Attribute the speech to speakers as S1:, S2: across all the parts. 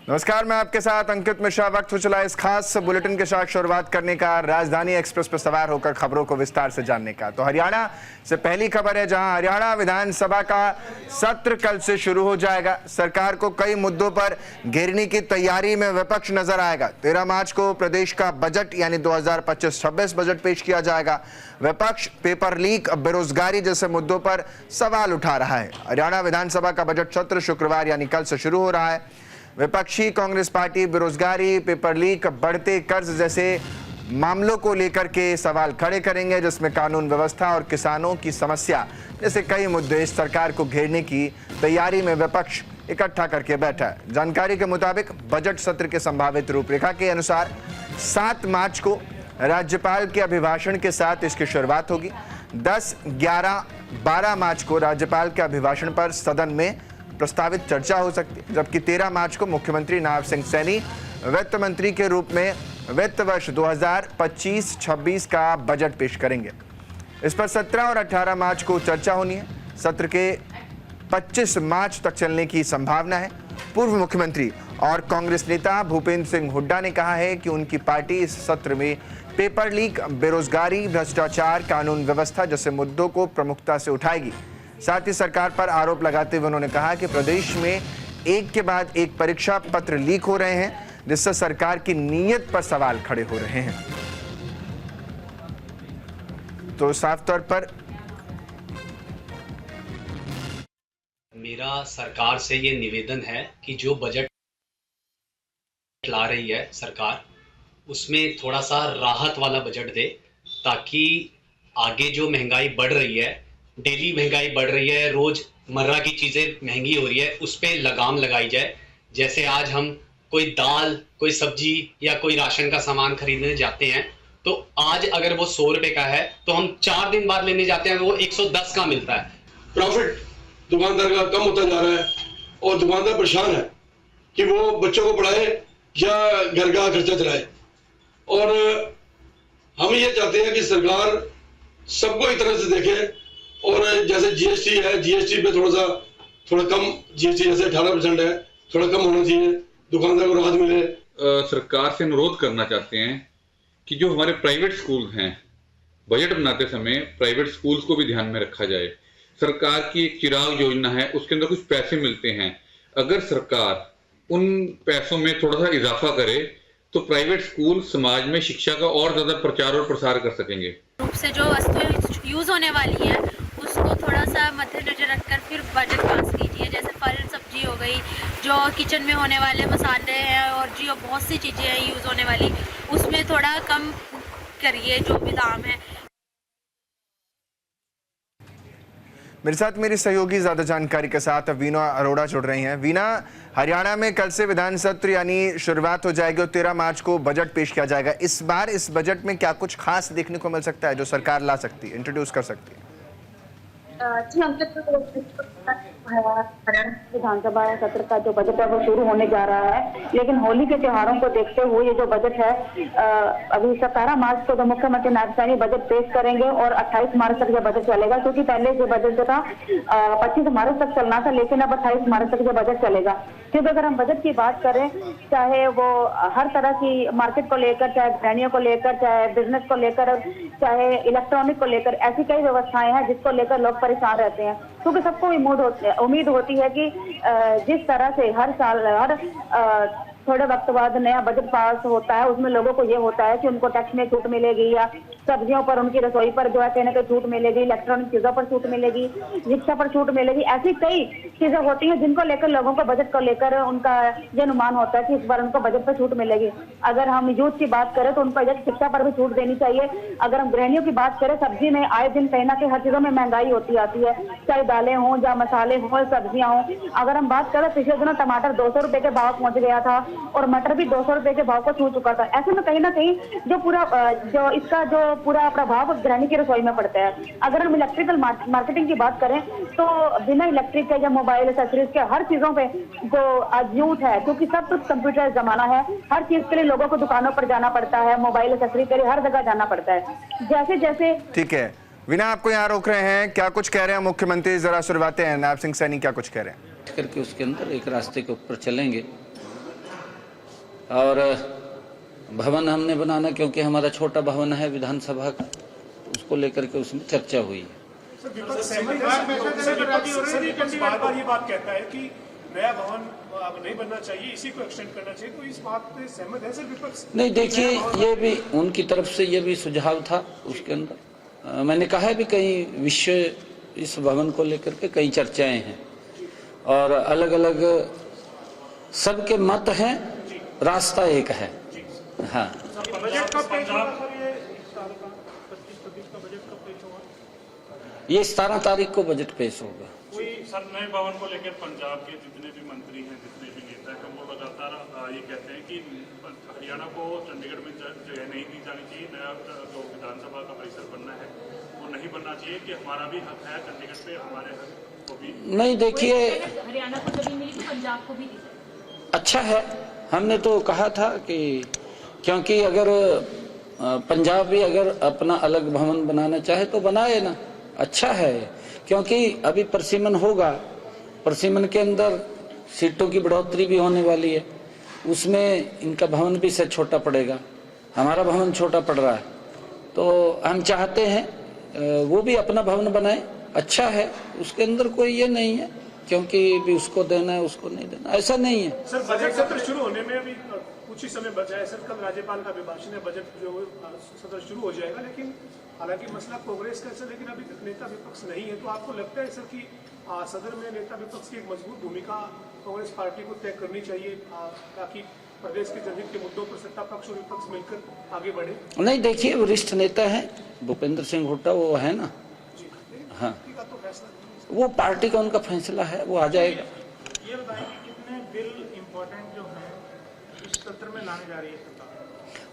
S1: नमस्कार, मैं आपके साथ अंकित मिश्रा। वक्त हो चला इस खास बुलेटिन के साथ शुरुआत करने का, राजधानी एक्सप्रेस पर सवार होकर खबरों को विस्तार से जानने का। तो हरियाणा से पहली खबर है, जहां हरियाणा विधानसभा का सत्र कल से शुरू हो जाएगा। सरकार को कई मुद्दों पर घेरने की तैयारी में विपक्ष नजर आएगा। 13 मार्च को प्रदेश का बजट यानी 2025-26 बजट पेश किया जाएगा। विपक्ष पेपर लीक, बेरोजगारी जैसे मुद्दों पर सवाल उठा रहा है। हरियाणा विधानसभा का बजट सत्र शुक्रवार यानी कल से शुरू हो रहा है। विपक्षी कांग्रेस पार्टी बेरोजगारी, पेपर लीक, बढ़ते कर्ज जैसे मामलों को लेकर के सवाल खड़े करेंगे, जिसमें कानून व्यवस्था और किसानों की समस्या जैसे कई मुद्दे इस सरकार को घेरने की तैयारी में विपक्ष इकट्ठा करके बैठा है। जानकारी के मुताबिक बजट सत्र के संभावित रूपरेखा के अनुसार 7 मार्च को राज्यपाल के अभिभाषण के साथ इसकी शुरुआत होगी। 10, 11, 12 मार्च को राज्यपाल के अभिभाषण पर सदन में प्रस्तावित चर्चा हो सकती है, जबकि 13 मार्च को मुख्यमंत्री नायब सिंह सैनी वित्त मंत्री के रूप में वित्त वर्ष 2025-26 का बजट पेश करेंगे। इस पर 17 और 18 मार्च को चर्चा होनी है। सत्र के 25 मार्च तक चलने की संभावना है। पूर्व मुख्यमंत्री और कांग्रेस नेता भूपेंद्र सिंह हुड्डा ने कहा है कि उनकी पार्टी इस सत्र में पेपर लीक, बेरोजगारी, भ्रष्टाचार, कानून व्यवस्था जैसे मुद्दों को प्रमुखता से उठाएगी। साथ ही सरकार पर आरोप लगाते हुए उन्होंने कहा कि प्रदेश में एक के बाद एक परीक्षा पत्र लीक हो रहे हैं, जिससे सरकार की नीयत पर सवाल खड़े हो रहे हैं। तो साफ तौर पर
S2: मेरा सरकार से ये निवेदन है कि जो बजट ला रही है सरकार, उसमें थोड़ा सा राहत वाला बजट दे, ताकि आगे जो महंगाई बढ़ रही है, डेली महंगाई बढ़ रही है, रोज मर्रा की चीजें महंगी हो रही है, उस पे लगाम लगाई जाए। जैसे आज हम कोई दाल, कोई सब्जी या कोई राशन का सामान खरीदने जाते हैं, तो आज अगर वो 100 रुपए का है तो हम 4 दिन बाद लेने जाते हैं, वो 110 का मिलता है।
S3: प्रॉफिट दुकानदार का कम होता जा रहा है और दुकानदार परेशान है कि वो बच्चों को पढ़ाए या घर का खर्चा चलाए। और हम ये चाहते हैं कि सरकार सबको एक तरह से देखे, और जैसे जीएसटी है, जीएसटी पे थोड़ा कम जीएसटी, जैसे 18% है, थोड़ा कम होना चाहिए, दुकानदार को राहत मिले।
S4: सरकार से अनुरोध करना चाहते हैं कि जो हमारे प्राइवेट स्कूल हैं, बजट बनाते समय प्राइवेट स्कूल्स को भी ध्यान में रखा जाए। सरकार की एक चिराग योजना है, उसके अंदर कुछ पैसे मिलते हैं। अगर सरकार उन पैसों में थोड़ा सा इजाफा करे तो प्राइवेट स्कूल समाज में शिक्षा का और ज्यादा प्रचार और प्रसार कर सकेंगे।
S5: रूप से जो वस्तुएं यूज होने वाली है उसको थोड़ा सा मद्देनजर रखकर फिर बजट पास कीजिए। जैसे फल सब्जी हो गई, जो किचन में होने वाले मसाले हैं और जो बहुत सी चीज़ें हैं यूज़ होने वाली, उसमें थोड़ा कम करिए जो भी दाम है।
S1: मेरे साथ मेरी सहयोगी ज्यादा जानकारी के साथ वीना अरोड़ा जुड़ रही हैं। वीना, हरियाणा में कल से विधान सत्र यानी शुरुआत हो जाएगी और 13 मार्च को बजट पेश किया जाएगा। इस बार इस बजट में क्या कुछ खास देखने को मिल सकता है जो सरकार ला सकती है, इंट्रोड्यूस कर सकती है?
S6: जी अंकित, हरियाणा विधानसभा सत्र का जो बजट है वो शुरू होने जा रहा है, लेकिन होली के त्योहारों को देखते हुए ये जो बजट है अभी 17 मार्च को तो मुख्यमंत्री नायब सैनी बजट पेश करेंगे और 28 मार्च तक ये बजट चलेगा, क्योंकि पहले जो बजट जो था 25 मार्च तक चलना था, लेकिन अब 28 मार्च तक ये बजट चलेगा। क्योंकि अगर हम बजट की बात करें, चाहे वो हर तरह की मार्केट को लेकर, चाहे गृहिणियों को लेकर, चाहे बिजनेस को लेकर, चाहे इलेक्ट्रॉनिक को लेकर, ऐसी कई व्यवस्थाएं हैं जिसको लेकर लोग परेशान रहते हैं। क्योंकि सबको उम्मीद होती है कि जिस तरह से हर साल थोड़े वक्त बाद नया बजट पास होता है, उसमें लोगों को ये होता है कि उनको टैक्स में छूट मिलेगी या सब्जियों पर, उनकी रसोई पर जो है कहीं ना कहीं छूट मिलेगी, इलेक्ट्रॉनिक चीजों पर छूट मिलेगी, शिक्षा पर छूट मिलेगी। ऐसी कई चीजें होती हैं जिनको लेकर लोगों को बजट को लेकर उनका ये अनुमान होता है कि इस बार उनको बजट पर छूट मिलेगी। अगर हम यूथ की बात करें तो उनको शिक्षा पर भी छूट देनी चाहिए। अगर हम गृहिणियों की बात करें, सब्जी में आए दिन कहीं ना कहीं हर चीजों में महंगाई होती आती है, चाहे दालें हों या मसाले हों, सब्जियां हों। अगर हम बात करें, पिछले दिनों टमाटर 200 रुपए के भाव पहुंच गया था और मटर भी 200 रुपए के भाव को छू चुका था। ऐसे में कहीं ना कहीं जो इसका पूरा प्रभाव गृहिणी की रसोई में पड़ता है। अगर हम इलेक्ट्रिकल मार्केटिंग की बात करें तो बिना इलेक्ट्रिक के या मोबाइल एक्सेसरीज के हर चीजों पे जो आज यूथ है, क्योंकि सब कुछ कंप्यूटर जमाना है, हर चीज के लिए लोगों को दुकानों पर जाना पड़ता है, मोबाइल एक्सेसरी के लिए हर जगह जाना पड़ता है। जैसे जैसे
S1: ठीक है वीना, आपको यहाँ रोक रहे हैं, क्या कुछ कह रहे हैं मुख्यमंत्री, जरा सुनवाते हैं। नायब सिंह सैनी क्या कुछ कह रहे हैं?
S7: करके उसके अंदर एक रास्ते के ऊपर चलेंगे और भवन हमने बनाना, क्योंकि हमारा छोटा भवन है विधानसभा का, उसको लेकर के उसमें चर्चा हुई है।
S8: बार-बार ये बात कहता है कि नया भवन अब नहीं बनना चाहिए, इसी को एक्सटेंड करना चाहिए, तो इस बात पे सहमत है सर विपक्ष?
S7: नहीं, देखिए, ये भी उनकी तरफ से ये भी सुझाव था। उसके अंदर मैंने कहा भी कई विषय इस भवन को लेकर के कई चर्चाएं हैं और अलग अलग सबके मत हैं, रास्ता एक है। हाँ,
S8: बजट कब पेश होगा सर? ये 25-26 का बजट कब पेश होगा?
S7: ये 17 तारीख को बजट पेश होगा।
S8: कोई सर नए भवन को लेकर पंजाब के जितने भी मंत्री हैं, जितने भी नेता हैं, वो लगातार ये कहते हैं कि हरियाणा को चंडीगढ़ में जगह नहीं दी जानी चाहिए, नया जो विधानसभा का परिसर बनना है वो नहीं बनना चाहिए, कि हमारा भी हक है चंडीगढ़ पे, हमारे हक को भी
S7: नहीं। देखिए,
S5: हरियाणा को जमीन मिली तो पंजाब को भी दी जाए।
S7: अच्छा है, हमने तो कहा था कि क्योंकि अगर पंजाब भी अगर अपना अलग भवन बनाना चाहे तो बनाए ना, अच्छा है, क्योंकि अभी परसिमन होगा, परसिमन के अंदर सीटों की बढ़ोतरी भी होने वाली है, उसमें इनका भवन भी से छोटा पड़ेगा, हमारा भवन छोटा पड़ रहा है, तो हम चाहते हैं वो भी अपना भवन बनाए, अच्छा है, उसके अंदर कोई ये नहीं है क्योंकि भी उसको देना है उसको नहीं देना, ऐसा नहीं है।
S8: सर बजट सत्र शुरू होने में अभी कुछ ही समय बचा है सर, कल राज्यपाल का अभिभाषण है, बजट जो सत्र शुरू हो जाएगा, लेकिन हालांकि मसला प्रोग्रेस का सर, लेकिन अभी तक नेता विपक्ष नहीं है, तो आपको लगता है सर कि सदन में नेता विपक्ष की एक मजबूत भूमिका कांग्रेस पार्टी को तय करनी चाहिए ताकि प्रदेश के जनहित के मुद्दों पर सत्ता पक्ष और विपक्ष मिलकर आगे बढ़े? नहीं,
S7: देखिए, वरिष्ठ नेता है भूपेंद्र सिंह हुड्डा, वो है ना। हाँ, वो पार्टी का उनका फैसला है, वो आ जाएगा।
S8: ये बताइए कि कितने बिल इम्पोर्टेंट जो है इस सत्र में लाने जा रही है सरकार?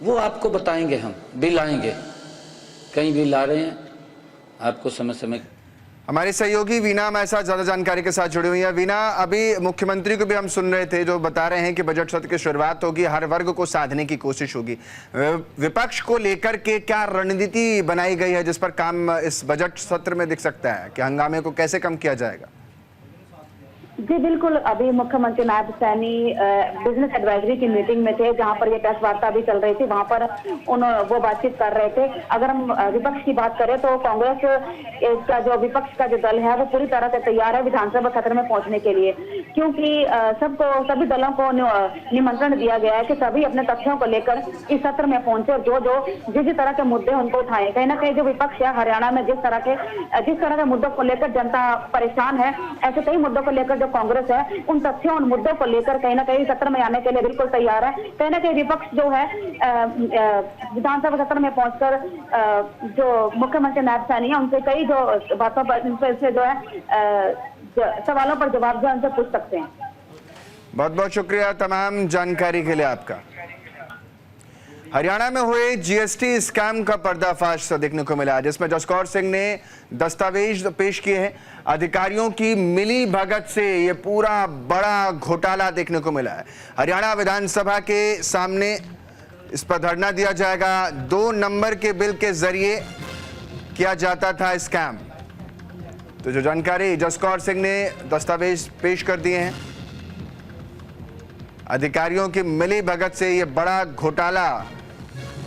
S7: वो आपको बताएंगे, हम बिल आएंगे, कई बिल आ रहे हैं, आपको समय समय।
S1: हमारी सहयोगी वीना हमारे साथ ज्यादा जानकारी के साथ जुड़ी हुई है। वीना, अभी मुख्यमंत्री को भी हम सुन रहे थे जो बता रहे हैं कि बजट सत्र की शुरुआत होगी, हर वर्ग को साधने की कोशिश होगी। विपक्ष को लेकर के क्या रणनीति बनाई गई है जिस पर काम इस बजट सत्र में दिख सकता है कि हंगामे को कैसे कम किया जाएगा?
S6: जी बिल्कुल, अभी मुख्यमंत्री नायब सैनी बिजनेस एडवाइजरी की मीटिंग में थे, जहां पर ये प्रेस वार्ता भी चल रही थी, वहां पर वो बातचीत कर रहे थे। अगर हम विपक्ष की बात करें तो कांग्रेस का जो विपक्ष का जो दल है वो पूरी तरह से तैयार है विधानसभा सत्र में पहुंचने के लिए, क्योंकि सभी दलों को निमंत्रण दिया गया है कि सभी अपने तथ्यों को लेकर इस सत्र में पहुंचे और जिस तरह के मुद्दे उनको उठाए। कहीं ना कहीं जो विपक्ष है हरियाणा में जिस तरह के मुद्दों को लेकर जनता परेशान है, ऐसे कई मुद्दों को लेकर कांग्रेस है उन तथ्यों, उन मुद्दों को लेकर कहीं ना कहीं सत्र में आने के लिए बिल्कुल तैयार है। कहीं ना कहीं विपक्ष जो है विधानसभा सत्र में पहुंचकर जो मुख्यमंत्री नायब सैनी है उनसे कई जो बातों पर जो है सवालों पर जवाब जो उनसे पूछ सकते हैं।
S1: बहुत बहुत शुक्रिया तमाम जानकारी के लिए आपका। हरियाणा में हुए जीएसटी स्कैम का पर्दाफाश देखने को मिला, जिसमें जसकौर सिंह ने दस्तावेज पेश किए हैं। अधिकारियों की मिली भगत से ये पूरा बड़ा घोटाला देखने को मिला है। हरियाणा विधानसभा के सामने इस पर धरना दिया जाएगा। 2 नंबर के बिल के जरिए किया जाता था स्कैम। तो जो जानकारी जसकौर सिंह ने दस्तावेज पेश कर दिए हैं, अधिकारियों की मिली भगत से ये बड़ा घोटाला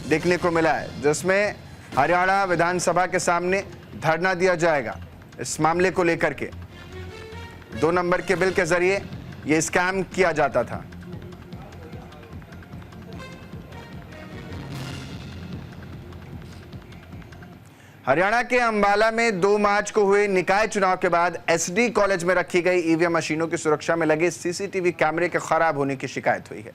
S1: देखने को मिला है, जिसमें हरियाणा विधानसभा के सामने धरना दिया जाएगा इस मामले को लेकर के। 2 नंबर के बिल के जरिए ये स्कैम किया जाता था। हरियाणा के अंबाला में 2 मार्च को हुए निकाय चुनाव के बाद एसडी कॉलेज में रखी गई ईवीएम मशीनों की सुरक्षा में लगे सीसीटीवी कैमरे के खराब होने की शिकायत हुई है।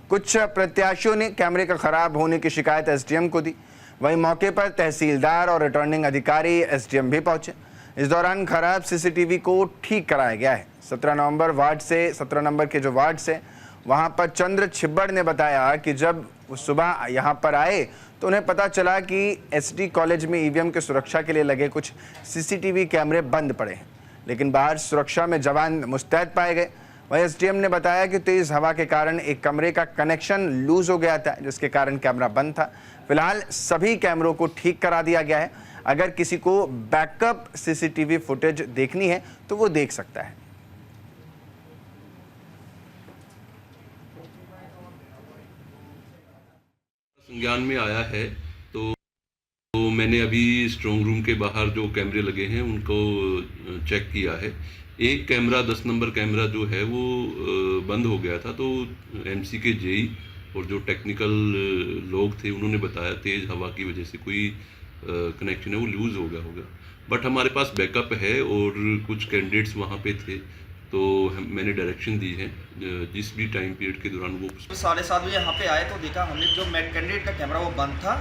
S1: कुछ प्रत्याशियों ने कैमरे का खराब होने की शिकायत एसडीएम को दी। वहीं मौके पर तहसीलदार और रिटर्निंग अधिकारी एसडीएम भी पहुंचे। इस दौरान खराब सीसीटीवी को ठीक कराया गया है। 17 नंबर के जो वार्ड से वहां पर चंद्र छिब्बड़ ने बताया कि जब वो सुबह यहां पर आए तो उन्हें पता चला कि एसडी कॉलेज में ईवीएम की सुरक्षा के लिए लगे कुछ सीसीटीवी कैमरे बंद पड़े हैं, लेकिन बाहर सुरक्षा में जवान मुस्तैद पाए गए। वहीं एसडीएम ने बताया कि तेज हवा के कारण एक कमरे का कनेक्शन लूज हो गया था, जिसके कारण कैमरा बंद था। फिलहाल सभी कैमरों को ठीक करा दिया गया है। अगर किसी को बैकअप सीसीटीवी फुटेज देखनी है तो वो देख सकता है।
S9: ज्ञान में आया है तो मैंने अभी स्ट्रॉन्ग रूम के बाहर जो कैमरे लगे हैं उनको चेक किया है। एक कैमरा 10 नंबर कैमरा जो है वो बंद हो गया था, तो एमसी के जेई और जो टेक्निकल लोग थे उन्होंने बताया तेज़ हवा की वजह से कोई कनेक्शन है वो लूज़ हो गया होगा। बट हमारे पास बैकअप है और कुछ कैंडिडेट्स वहाँ पे थे, तो मैंने डायरेक्शन दी है जिस भी टाइम पीरियड के दौरान वो
S10: 7:30 बजे यहाँ पे आए तो देखा हमने जो मेड कैंडिडेट का कैमरा वो बंद था।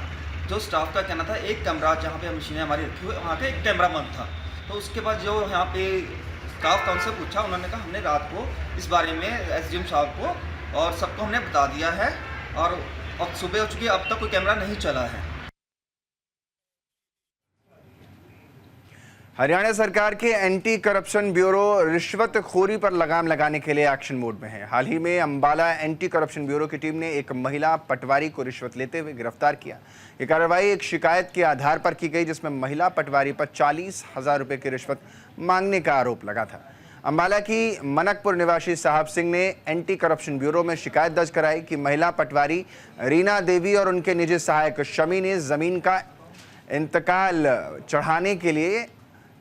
S10: जो स्टाफ का कहना था एक कैमरा जहाँ पे मशीनें हमारी रखी हुई वहाँ पे एक कैमरा बंद था। तो उसके बाद जो यहाँ पे स्टाफ था उनसे पूछा, उन्होंने कहा हमने रात को इस बारे में एसडीएम साहब को और सबको हमने बता दिया है और अब सुबह हो चुकी है, अब तक कोई कैमरा नहीं चला है।
S1: हरियाणा सरकार के एंटी करप्शन ब्यूरो रिश्वतखोरी पर लगाम लगाने के लिए एक्शन मोड में है। हाल ही में अंबाला एंटी करप्शन ब्यूरो की टीम ने एक महिला पटवारी को रिश्वत लेते हुए गिरफ्तार किया। ये कार्रवाई एक शिकायत के आधार पर की गई जिसमें महिला पटवारी पर 40,000 रुपए की रिश्वत मांगने का आरोप लगा था। अंबाला की मनकपुर निवासी साहब सिंह ने एंटी करप्शन ब्यूरो में शिकायत दर्ज कराई कि महिला पटवारी रीना देवी और उनके निजी सहायक शमी ने जमीन का इंतकाल चढ़ाने के लिए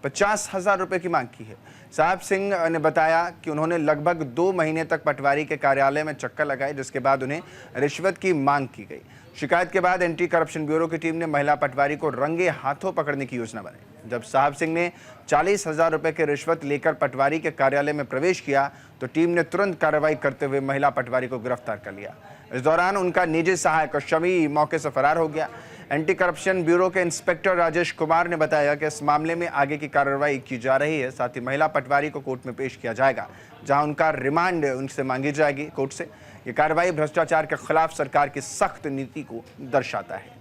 S1: 50,000 रुपए की मांग की है। साहब सिंह ने बताया कि उन्होंने लगभग 2 महीने तक पटवारी के कार्यालय में चक्कर लगाए, जिसके बाद उन्हें रिश्वत की मांग की गई। शिकायत के बाद एंटी करप्शन ब्यूरो की टीम ने महिला पटवारी को रंगे हाथों पकड़ने की योजना बनाई। जब साहब सिंह ने 40,000 रुपए की रिश्वत लेकर पटवारी के कार्यालय में प्रवेश किया तो टीम ने तुरंत कार्रवाई करते हुए महिला पटवारी को गिरफ्तार कर लिया। इस दौरान उनका निजी सहायक शमी मौके से फरार हो गया। एंटी करप्शन ब्यूरो के इंस्पेक्टर राजेश कुमार ने बताया कि इस मामले में आगे की कार्रवाई की जा रही है। साथ ही महिला पटवारी को कोर्ट में पेश किया जाएगा, जहां उनका रिमांड उनसे मांगी जाएगी कोर्ट से। ये कार्रवाई भ्रष्टाचार के खिलाफ सरकार की सख्त नीति को दर्शाता है।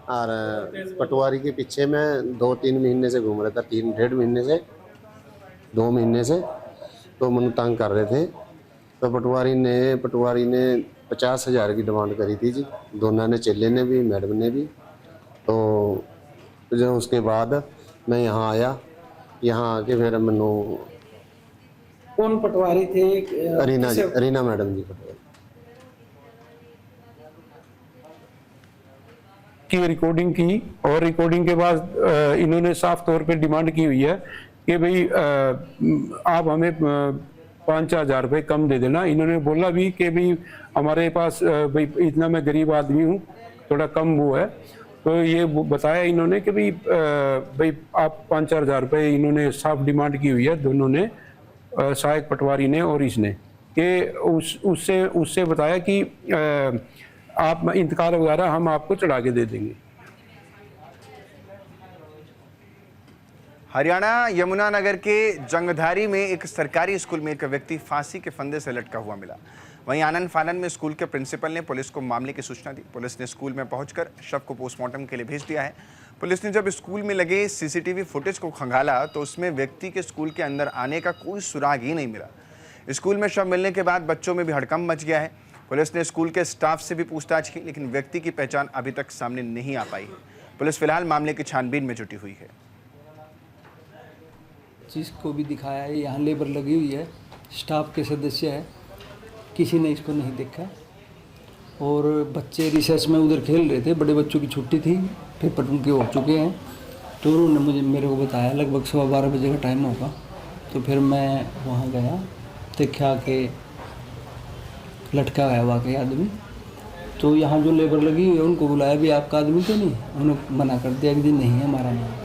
S11: और पटवारी के पीछे मैं 2-3 महीने से घूम रहा था, 3-1.5 महीने से 2 महीने से तो मन तंग कर रहे थे। तो पटवारी ने 50,000 की डिमांड करी थी जी, दोनों ने, चेले ने भी मैडम ने भी। तो जो उसके बाद मैं यहाँ आया, यहाँ आके फिर मैनू
S12: कौन पटवारी थे?
S11: रीना मैडम जी पटवारी
S12: की रिकॉर्डिंग की और रिकॉर्डिंग के बाद इन्होंने साफ तौर पे डिमांड की हुई है कि भाई आप हमें 5,000 रुपये कम दे देना। इन्होंने बोला भी कि भाई हमारे पास भाई इतना मैं गरीब आदमी हूँ, थोड़ा कम वो है। तो ये बताया इन्होंने कि भाई आप 5-4 रुपये इन्होंने साफ डिमांड की हुई है, दोनों ने, सहायक पटवारी ने और इसने, कि उससे बताया कि आप इंतकाल वगैरह हम आपको चढ़ा के दे देंगे।
S1: हरियाणा यमुनानगर के जंगधारी में एक सरकारी स्कूल में एक व्यक्ति फांसी के फंदे से लटका हुआ मिला। वहीं आनंद फानन में स्कूल के प्रिंसिपल ने पुलिस को मामले की सूचना दी। पुलिस ने स्कूल में पहुंचकर शव को पोस्टमार्टम के लिए भेज दिया है। पुलिस ने जब स्कूल में लगे सीसीटीवी फुटेज को खंगाला तो उसमें व्यक्ति के स्कूल के अंदर आने का कोई सुराग ही नहीं मिला। स्कूल में शव मिलने के बाद बच्चों में भी हड़कंप मच गया है। पुलिस ने स्कूल के स्टाफ से भी पूछताछ की, लेकिन व्यक्ति की पहचान अभी तक सामने नहीं आ पाई है। पुलिस फिलहाल मामले की छानबीन में जुटी हुई है।
S13: जिसको भी दिखाया है, यहाँ लेबर लगी हुई है, स्टाफ के सदस्य है, किसी ने इसको नहीं देखा। और बच्चे रिसेस में उधर खेल रहे थे, बड़े बच्चों की छुट्टी थी, पेपर उनके हो चुके हैं। तो उन्होंने मेरे को बताया लगभग 12:15 बजे का टाइम होगा। तो फिर मैं वहाँ गया, देखा कि लटका है वाकई आदमी। तो यहाँ जो लेबर लगी हुई है उनको बुलाया भी, आपका आदमी तो नहीं? उन्होंने मना कर दिया कि नहीं है हमारा नाम।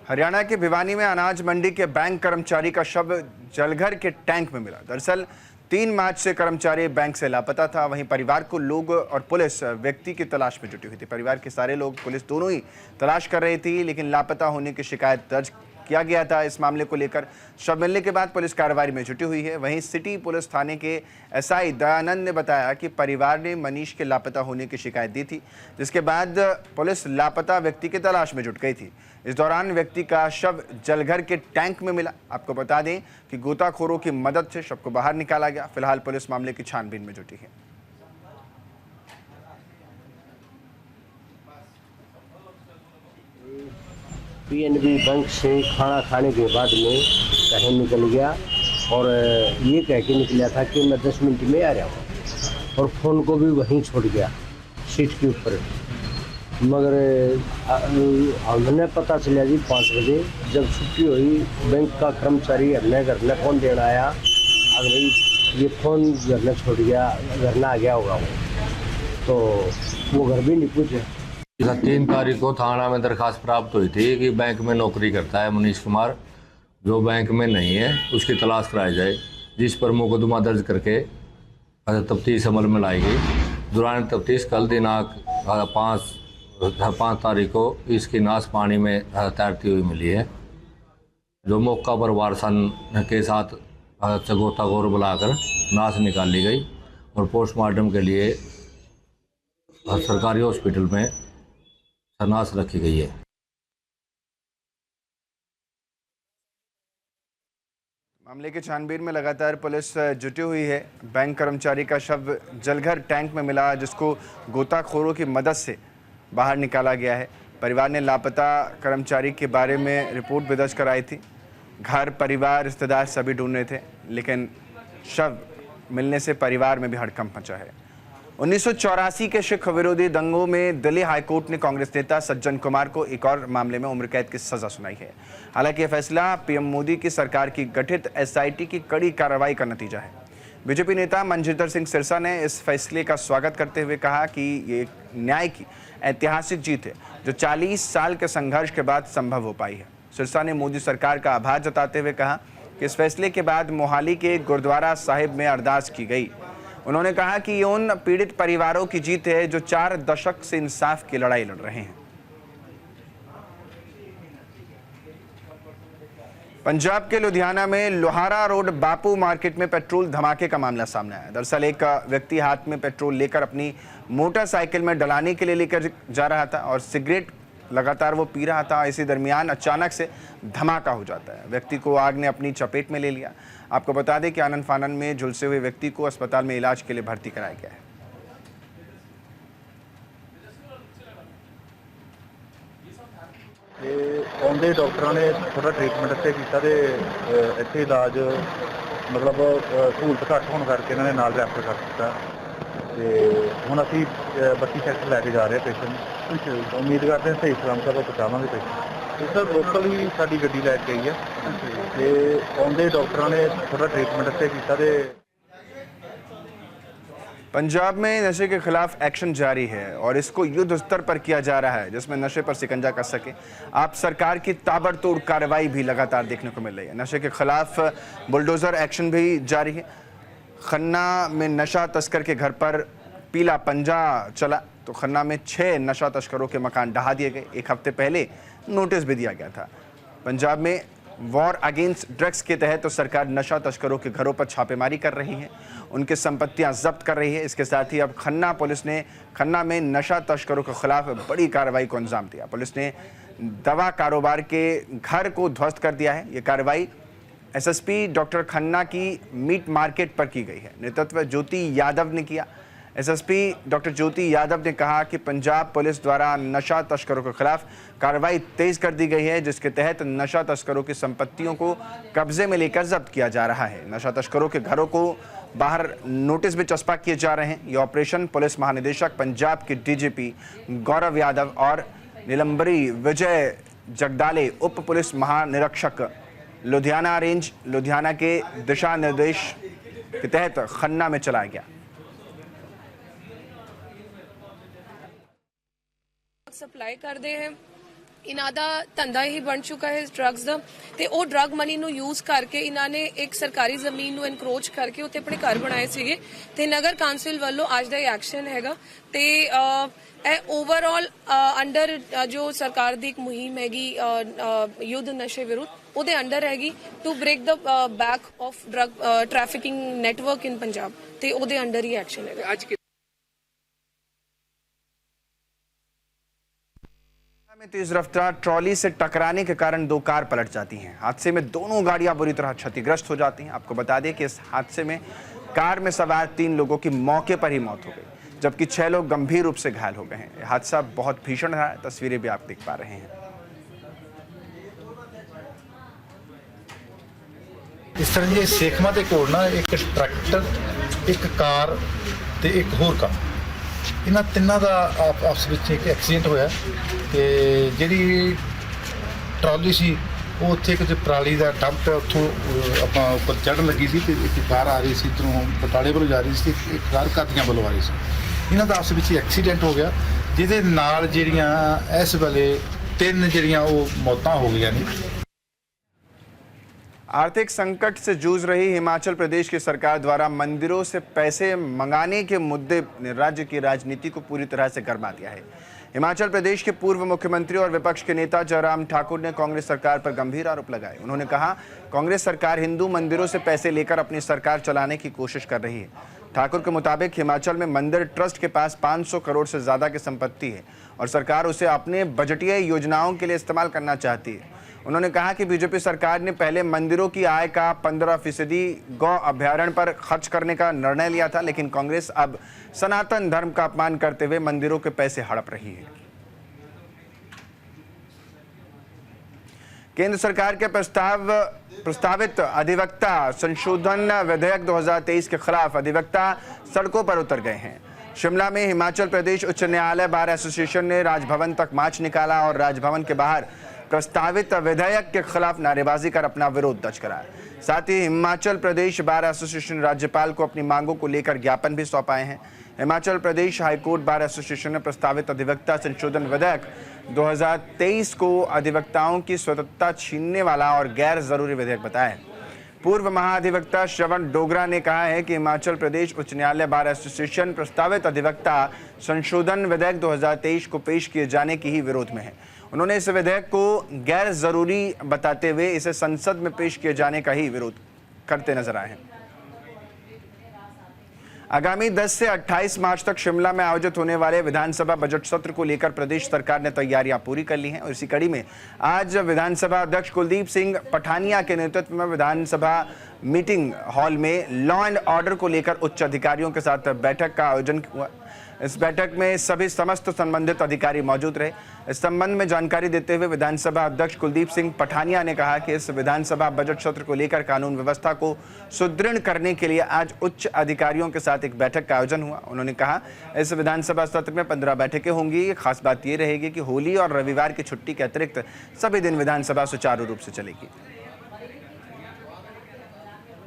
S1: हरियाणा के भिवानी में अनाज मंडी के बैंक कर्मचारी का शव जलघर के टैंक में मिला। दरअसल 3 मार्च से कर्मचारी बैंक से लापता था। वहीं परिवार को लोग और पुलिस व्यक्ति की तलाश में जुटी हुई थी। परिवार के सारे लोग, पुलिस दोनों ही तलाश कर रही थी, लेकिन लापता होने की शिकायत दर्ज किया गया था। इस मामले को लेकर शव मिलने के बाद पुलिस कार्रवाई में जुटी हुई है। वहीं सिटी पुलिस थाने के एसआई दयानंद ने बताया कि परिवार ने मनीष के लापता होने की शिकायत दी थी, जिसके बाद पुलिस लापता व्यक्ति की तलाश में जुट गई थी। इस दौरान व्यक्ति का शव जलघर के टैंक में मिला। आपको बता दें कि गोताखोरों की मदद से शव को बाहर निकाला गया। फिलहाल पुलिस मामले की छानबीन में जुटी है।
S14: पीएनबी बैंक से खाना खाने के बाद में कहीं निकल गया और ये कह के निकला था कि मैं 10 मिनट में आ रहा हूँ, और फ़ोन को भी वहीं छोड़ गया सीट के ऊपर। मगर हमने पता चला जी 5 बजे जब छुट्टी हुई, बैंक का कर्मचारी हमने घर में फ़ोन देना आया, अगर भाई ये फ़ोन घर में छोड़ गया, घर में आ गया होगा वो, तो वो घर भी नहीं पूछे।
S15: 3 तारीख को थाना में दरखास्त प्राप्त हुई थी कि बैंक में नौकरी करता है मनीष कुमार, जो बैंक में नहीं है उसकी तलाश कराई जाए, जिस पर मुकदमा दर्ज करके तफ्तीश अमल में लाई गई। दौरान तफ्तीश कल दिनांक 5 तारीख को इसकी नाश पानी में तैरती हुई मिली है, जो मौका पर वारसन के साथ गोताखोर बुलाकर नाश निकाली गई और पोस्टमार्टम के लिए सरकारी हॉस्पिटल में नाश रखी गई है।
S1: मामले की छानबीन में लगातार पुलिस जुटी हुई है। बैंक कर्मचारी का शव जलघर टैंक में मिला, जिसको गोताखोरों की मदद से बाहर निकाला गया है। परिवार ने लापता कर्मचारी के बारे में रिपोर्ट भी दर्ज कराई थी। घर, परिवार, रिश्तेदार सभी ढूंढ रहे थे, लेकिन शव मिलने से परिवार में भी हड़कंप मचा है। 1984 के सिख विरोधी दंगों में दिल्ली हाईकोर्ट ने कांग्रेस नेता सज्जन कुमार को एक और मामले में उम्र कैद की सजा सुनाई है। हालांकि यह फैसला पीएम मोदी की सरकार की गठित एसआईटी की कड़ी कार्रवाई का नतीजा है। बीजेपी नेता मनजिंदर सिंह सिरसा ने इस फैसले का स्वागत करते हुए कहा कि ये न्याय की ऐतिहासिक जीत है, जो 40 साल के संघर्ष के बाद संभव हो पाई है। सिरसा ने मोदी सरकार का आभार जताते हुए कहा कि इस फैसले के बाद मोहाली के गुरुद्वारा साहिब में अरदास की गई। उन्होंने कहा कि ये उन पीड़ित परिवारों की जीत है जो 4 दशक से इंसाफ की लड़ाई लड़ रहे हैं। पंजाब के लुधियाना में लोहारा रोड बापू मार्केट में पेट्रोल धमाके का मामला सामने आया। दरअसल एक व्यक्ति हाथ में पेट्रोल लेकर अपनी मोटरसाइकिल में डलाने के लिए लेकर जा रहा था और सिगरेट लगातार वो पी रहा था। इसी दरमियान अचानक से धमाका हो जाता है। व्यक्ति को आग ने अपनी चपेट में ले लिया। आपको बता दें कि आनन फानन में झुलसे हुए व्यक्ति को अस्पताल में इलाज के लिए भर्ती कराया गया है।
S16: आਉਂਦੇ ਡਾਕਟਰਾਂ ਨੇ ਥੋੜਾ ਟ੍ਰੀਟਮੈਂਟ ਇੱਥੇ ਕੀਤਾ ਤੇ ਇੱਥੇ ਇਲਾਜ ਮਤਲਬ ਸਹੂਲਤ ਘੱਟ ਹੋਣ ਕਰਕੇ ਇਹਨਾਂ ਨੇ ਨਾਲ ਰੈਫਰ ਕਰ ਦਿੱਤਾ ਤੇ ਹੁਣ ਅਸੀਂ 32 ਸੈਕਟਰ ਲੈ ਕੇ ਜਾ ਰਹੇ ਪੇਸ਼ੈਂਟ। ਉਮੀਦ ਕਰਦੇ ਹਾਂ ਸਹੀ ਸਲਾਮਤ ਆਪਾਂ ਪਹੁੰਚਾਵਾਂਗੇ ਪੇਸ਼ੈਂਟ। ਇਹ ਸਰ ਲੋਕਲ ਹੀ ਸਾਡੀ ਗੱਡੀ ਲੈ ਕੇ ਆਈ ਹੈ ਤੇ ਆਉਂਦੇ ਡਾਕਟਰਾਂ ਨੇ ਥੋੜਾ ਟ੍ਰੀਟਮੈਂਟ ਇੱਥੇ ਕੀਤਾ ਤੇ
S1: पंजाब में नशे के खिलाफ एक्शन जारी है और इसको युद्ध स्तर पर किया जा रहा है, जिसमें नशे पर शिकंजा कस सके। आप सरकार की ताबड़तोड़ कार्रवाई भी लगातार देखने को मिल रही है। नशे के खिलाफ बुलडोजर एक्शन भी जारी है। खन्ना में नशा तस्कर के घर पर पीला पंजा चला तो खन्ना में 6 नशा तस्करों के मकान ढहा दिए गए। एक हफ्ते पहले नोटिस भी दिया गया था। पंजाब में वॉर अगेंस्ट ड्रग्स के तहत तो सरकार नशा तस्करों के घरों पर छापेमारी कर रही है, उनकी संपत्तियां जब्त कर रही है। इसके साथ ही अब खन्ना पुलिस ने खन्ना में नशा तस्करों के खिलाफ बड़ी कार्रवाई को अंजाम दिया। पुलिस ने दवा कारोबार के घर को ध्वस्त कर दिया है। ये कार्रवाई एसएसपी डॉक्टर खन्ना की मीट मार्केट पर की गई है। नेतृत्व ज्योति यादव ने किया। एसएसपी डॉक्टर ज्योति यादव ने कहा कि पंजाब पुलिस द्वारा नशा तस्करों के खिलाफ कार्रवाई तेज कर दी गई है, जिसके तहत नशा तस्करों की संपत्तियों को कब्जे में लेकर जब्त किया जा रहा है। नशा तस्करों के घरों को बाहर नोटिस भी चस्पा किए जा रहे हैं। ये ऑपरेशन पुलिस महानिदेशक पंजाब के डीजीपी गौरव यादव और नीलंबरी विजय जगदाले उप पुलिस महानिरीक्षक लुधियाना रेंज लुधियाना के दिशा निर्देश के तहत खन्ना में चलाया गया।
S17: ਸਪਲਾਈ ਕਰਦੇ ਹੈ। ਇਹਨਾਂ ਦਾ ਧੰਦਾ ਹੀ ਬਣ ਚੁੱਕਾ ਹੈ ਡਰੱਗਸ ਦਾ, ਤੇ ਉਹ ਡਰੱਗ ਮਨੀ ਨੂੰ ਯੂਜ਼ ਕਰਕੇ ਇਹਨਾਂ ਨੇ ਇੱਕ ਸਰਕਾਰੀ ਜ਼ਮੀਨ ਨੂੰ ਐਨਕਰੋਚ ਕਰਕੇ ਉੱਤੇ ਆਪਣੇ ਘਰ ਬਣਾਏ ਸੀਗੇ ਤੇ ਨਗਰ ਕੌਂਸਲ ਵੱਲੋਂ ਅੱਜ ਦਾ ਇਹ ਐਕਸ਼ਨ ਹੈਗਾ ਤੇ ਇਹ ਓਵਰਆਲ ਅੰਡਰ ਜੋ ਸਰਕਾਰ ਦੀ ਇੱਕ ਮੁਹਿੰਮ ਹੈਗੀ ਯੁੱਧ ਨਸ਼ੇ ਵਿਰੁੱਧ, ਉਹਦੇ ਅੰਡਰ ਹੈਗੀ to break the back of drug trafficking network in Punjab, ਤੇ ਉਹਦੇ ਅੰਡਰ ਹੀ ਐਕਸ਼ਨ ਹੈਗਾ। ਅੱਜ
S1: में तेज रफ्तार ट्रॉली से टकराने के कारण 2 कार पलट जाती हैं। हादसे में दोनों गाड़ियां बुरी तरह क्षतिग्रस्त हो जाती हैं। आपको बता दें कि इस हादसे में कार में सवार 3 लोगों की मौके पर ही मौत हो गई, जबकि 6 लोग गंभीर रूप से घायल हो गए हैं। यह हादसा बहुत भीषण रहा है। तस्वीरें भी आप देख पा रहे हैं।
S16: ਇਸ ਤਰ੍ਹਾਂ ਦੀ ਸੇਖਵਾਂ ਦੇ ਕੋਲ ਨਾ ਇੱਕ ਟਰੈਕਟਰ, ਇੱਕ ਕਾਰ ਤੇ ਇੱਕ ਹੋਰ ਕਾਰ, ਇਹਨਾਂ ਤਿੰਨਾਂ ਦਾ ਆਪਸ ਵਿੱਚ ਇੱਕ ਐਕਸੀਡੈਂਟ ਹੋਇਆ ਤੇ ਜਿਹੜੀ ਟਰਾਲੀ ਸੀ ਉਹ ਉੱਥੇ ਕਿਤੇ ਪਰਾਲੀ ਦਾ ਡੰਪ ਹੈ, ਉੱਥੋਂ ਆਪਾਂ ਉੱਪਰ ਚੜ੍ਹਨ ਲੱਗੀ ਸੀ ਤੇ ਇੱਕ ਕਾਰ ਆ ਰਹੀ ਸੀ ਇੱਧਰੋਂ ਬਟਾਲੇ ਵੱਲੋਂ ਜਾ ਰਹੀ ਸੀ, ਇੱਕ ਕਾਰ ਕਾਦੀਆਂ ਵੱਲੋਂ ਆ ਰਹੀ ਸੀ। ਇਹਨਾਂ ਦਾ ਆਪਸ ਵਿੱਚ ਐਕਸੀਡੈਂਟ ਹੋ ਗਿਆ, ਜਿਹਦੇ ਨਾਲ ਜਿਹੜੀਆਂ ਇਸ ਵੇਲੇ 3 ਜਿਹੜੀਆਂ ਉਹ ਮੌਤਾਂ ਹੋ ਗਈਆਂ ਨੇ।
S1: आर्थिक संकट से जूझ रही हिमाचल प्रदेश की सरकार द्वारा मंदिरों से पैसे मंगाने के मुद्दे ने राज्य की राजनीति को पूरी तरह से गरमा दिया है। हिमाचल प्रदेश के पूर्व मुख्यमंत्री और विपक्ष के नेता जयराम ठाकुर ने कांग्रेस सरकार पर गंभीर आरोप लगाए। उन्होंने कहा, कांग्रेस सरकार हिंदू मंदिरों से पैसे लेकर अपनी सरकार चलाने की कोशिश कर रही है। ठाकुर के मुताबिक हिमाचल में मंदिर ट्रस्ट के पास 500 करोड़ से ज़्यादा की संपत्ति है और सरकार उसे अपने बजटीय योजनाओं के लिए इस्तेमाल करना चाहती है। उन्होंने कहा कि बीजेपी सरकार ने पहले मंदिरों की आय का 15% गौ अभयारण्य पर खर्च करने का निर्णय लिया था, लेकिन कांग्रेस अब सनातन धर्म का अपमान करते हुए मंदिरों के पैसे हड़प रही है। केंद्र सरकार के प्रस्तावित अधिवक्ता संशोधन विधेयक 2023 के खिलाफ अधिवक्ता सड़कों पर उतर गए हैं। शिमला में हिमाचल प्रदेश उच्च न्यायालय बार एसोसिएशन ने राजभवन तक मार्च निकाला और राजभवन के बाहर प्रस्तावित विधेयक के खिलाफ नारेबाजी कर अपना विरोध दर्ज कराया। साथ ही हिमाचल प्रदेश बार एसोसिएशन राज्यपाल को अपनी मांगों को लेकर ज्ञापन भी सौंपाए हैं। Himachal Pradesh high court bar association ने प्रस्तावित अधिवक्ता संशोधन विधेयक 2023 को अधिवक्ताओं की स्वतंत्रता छीनने वाला और गैर जरूरी विधेयक बताया है। पूर्व महाधिवक्ता श्रवण डोगरा ने कहा है कि हिमाचल प्रदेश उच्च न्यायालय बार एसोसिएशन प्रस्तावित अधिवक्ता संशोधन विधेयक 2023 को पेश किए जाने की ही विरोध में है। उन्होंने इस विधेयक को गैर जरूरी बताते हुए इसे संसद में पेश किए जाने का ही विरोध करते नजर आए हैं। आगामी 10 से 28 मार्च तक शिमला में आयोजित होने वाले विधानसभा बजट सत्र को लेकर प्रदेश सरकार ने तैयारियां पूरी कर ली हैं और इसी कड़ी में आज विधानसभा अध्यक्ष कुलदीप सिंह पठानिया के नेतृत्व में विधानसभा मीटिंग हॉल में लॉ एंड ऑर्डर को लेकर उच्च अधिकारियों के साथ बैठक का आयोजन हुआ। इस बैठक में सभी समस्त संबंधित अधिकारी मौजूद रहे। इस संबंध में जानकारी देते हुए विधानसभा अध्यक्ष कुलदीप सिंह पठानिया ने कहा कि इस विधानसभा बजट सत्र को लेकर कानून व्यवस्था को सुदृढ़ करने के लिए आज उच्च अधिकारियों के साथ एक बैठक का आयोजन हुआ। उन्होंने कहा, इस विधानसभा सत्र में 15 बैठकें होंगी। खास बात यह रहेगी कि होली और रविवार की छुट्टी के अतिरिक्त सभी दिन विधानसभा सुचारू रूप से चलेगी।